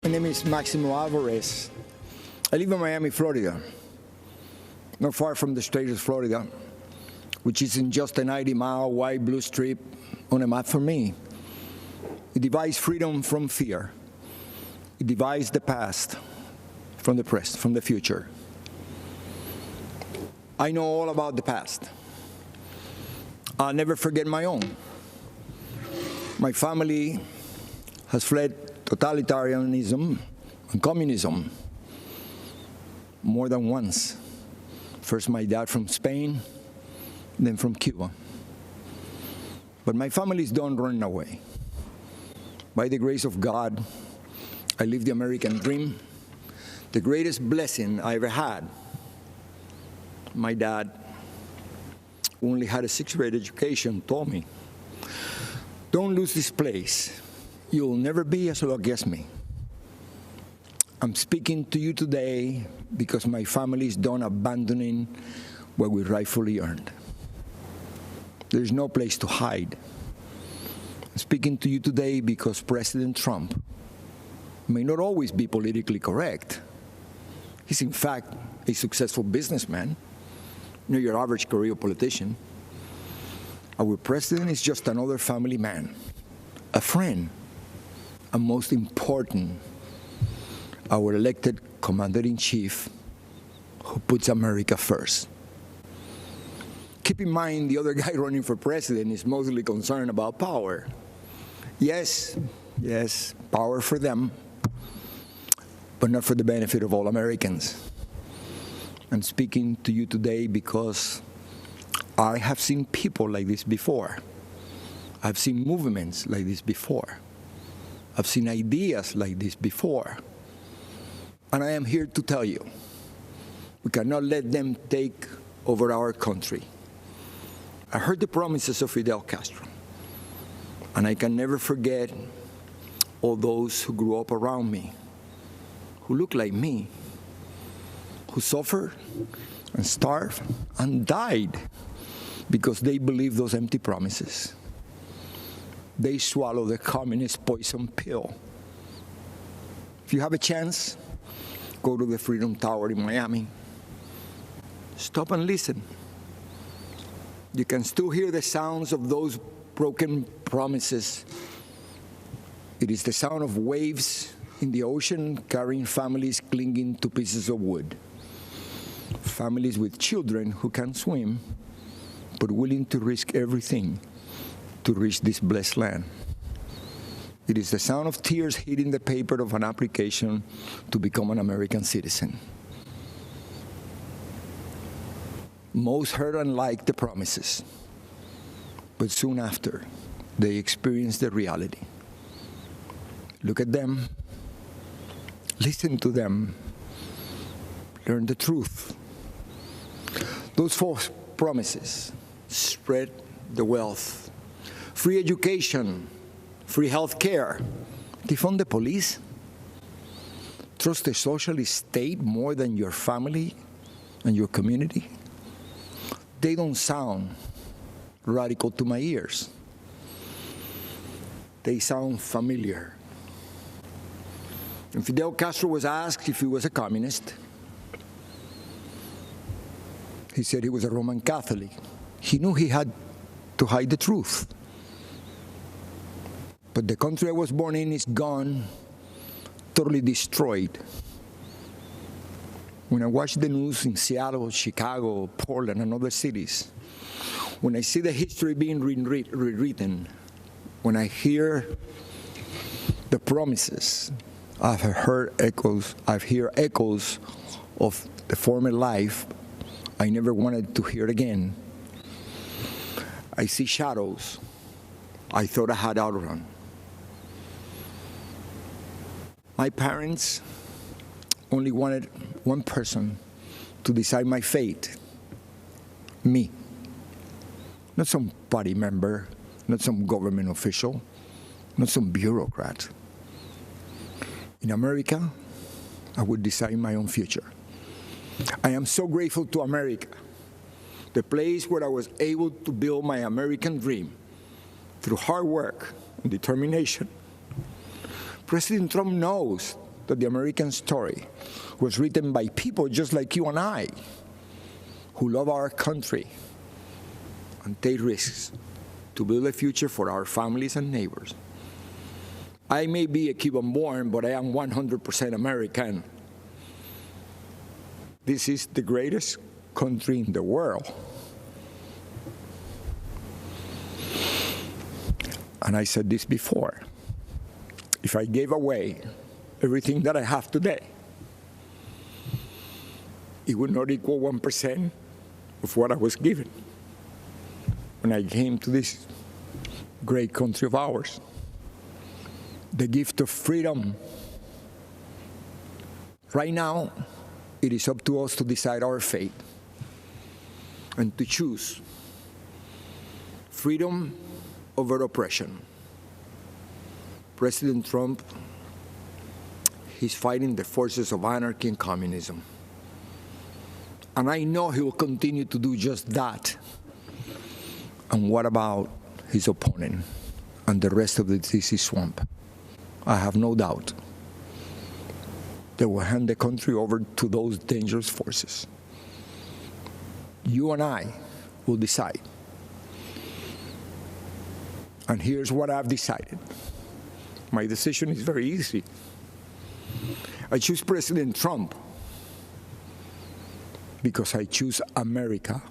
My name is Maximo Alvarez. I live in Miami, Florida, not far from the state of Florida, which is in just a 90-mile wide blue strip on a map for me. It divides freedom from fear. It divides the past from the present, from the future. I know all about the past. I'll never forget my own. My family has fled totalitarianism and communism more than once. First my dad from Spain, then from Cuba. But my families don't run away. By the grace of God, I live the American dream, the greatest blessing I ever had. My dad, who only had a sixth-grade education, told me, "Don't lose this place. You'll never be as lucky as me." I'm speaking to you today because my family is done abandoning what we rightfully earned. There's no place to hide. I'm speaking to you today because President Trump may not always be politically correct. He's in fact a successful businessman, not your average career politician. Our president is just another family man, a friend, and most important, our elected commander-in-chief who puts America first. Keep in mind, the other guy running for president is mostly concerned about power. Yes, power for them, but not for the benefit of all Americans. I'm speaking to you today because I have seen people like this before. I've seen movements like this before. I've seen ideas like this before. And I am here to tell you, we cannot let them take over our country. I heard the promises of Fidel Castro, and I can never forget all those who grew up around me, who looked like me, who suffered and starved and died because they believed those empty promises. They swallowed the communist poison pill. If you have a chance, go to the Freedom Tower in Miami. Stop and listen. You can still hear the sounds of those broken promises. It is the sound of waves in the ocean carrying families clinging to pieces of wood. Families with children who can't swim, but willing to risk everything to reach this blessed land. It is the sound of tears hitting the paper of an application to become an American citizen. Most heard and liked the promises, but soon after, they experienced the reality. Look at them, listen to them, learn the truth. Those false promises: spread the wealth, free education, free health care, defund the police, trust the socialist state more than your family and your community. They don't sound radical to my ears. They sound familiar. When Fidel Castro was asked if he was a communist, he said he was a Roman Catholic. He knew he had to hide the truth. But the country I was born in is gone, totally destroyed. When I watch the news in Seattle, Chicago, Portland, and other cities, when I see the history being rewritten, when I hear the promises, I've heard echoes of the former life I never wanted to hear again. I see shadows I thought I had outrun. My parents only wanted one person to decide my fate: me. Not some party member, not some government official, not some bureaucrat. In America, I would decide my own future. I am so grateful to America, the place where I was able to build my American dream through hard work and determination. President Trump knows that the American story was written by people just like you and I, who love our country and take risks to build a future for our families and neighbors. I may be a Cuban born, but I am 100% American. This is the greatest country in the world. And I said this before, if I gave away everything that I have today, it would not equal 1% of what I was given when I came to this great country of ours. The gift of freedom. Right now, it is up to us to decide our fate and to choose freedom over oppression. President Trump, he's fighting the forces of anarchy and communism. And I know he will continue to do just that. And what about his opponent and the rest of the DC swamp? I have no doubt they will hand the country over to those dangerous forces. You and I will decide. And here's what I've decided. My decision is very easy. I choose President Trump because I choose America.